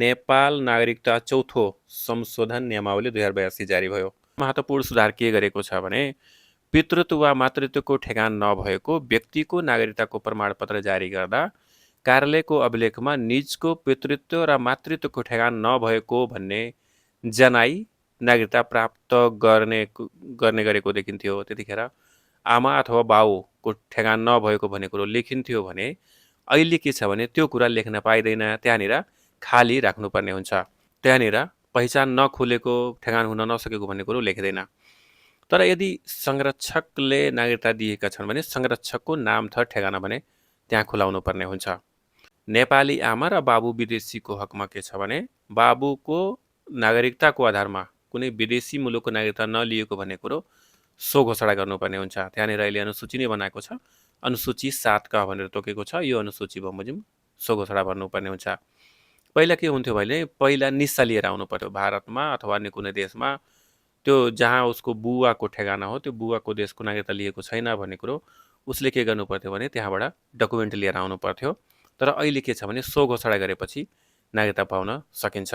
नेपाल नागरिकता चौथो संशोधन नियमावली 2082 जारी भयो। महत्त्वपूर्ण सुधार के गरेको छ भने पितृत्व वा मातृत्वको ठेगान नभएको व्यक्तिको नागरिकताको प्रमाणपत्र जारी गर्दा कार्यालयको अभिलेखमा निजको पितृत्व र मातृत्वको ठेगान नभएको भन्ने जनाई नागरिकता प्राप्त गर्ने गरेको देखिन्थ्यो। त्यतिखेर आमा अथवा बाउको ठेगान नभएको भन्ने कुरो लेखिन्थ्यो भने अहिले के छ भने त्यो कुरा लेख्न पाइँदैन, त्यहाँनिर खाली राख्नुपर्ने हुन्छ। त्यहाँनिर पहिचान नखुलेको, ठेगान हुन नसकेको भन्ने कुरो लेख्दैन। तर यदि संरक्षकले नागरिकता दिएका छन् भने संरक्षकको नाम थर ठेगाना भने त्यहाँ खुलाउनु पर्ने हुन्छ। नेपाली आमा र बाबु विदेशीको हकमा के छ भने बाबुको नागरिकताको आधारमा कुनै विदेशी मुलुकको नागरिकता नलिएको भन्ने कुरो सो घोषणा गर्नुपर्ने हुन्छ। त्यहाँनिर अहिले अनुसूची नै बनाएको छ, अनुसूची 7 क भनेर तोकेको छ। यो अनुसूची बमोजिम सो घोषणा भन्नुपर्ने हुन्छ। पहिला के हुन्थ्यो भने पहिला निस्सा लिएर आउनु पर्यो भारतमा अथवा अन्य कुनै देशमा, त्यो जहाँ उसको बुवाको ठेगाना हो त्यो बुवाको देशको नागरिकता लिएको छैन भन्ने कुरो उसले के गर्नु पर्थ्यो भने त्यहाँबाट डकुमेन्ट लिएर आउनु पर्थ्यो। तर अहिले के छ भने सो घोषणा गरेपछि नागरिकता पाउन सकिन्छ।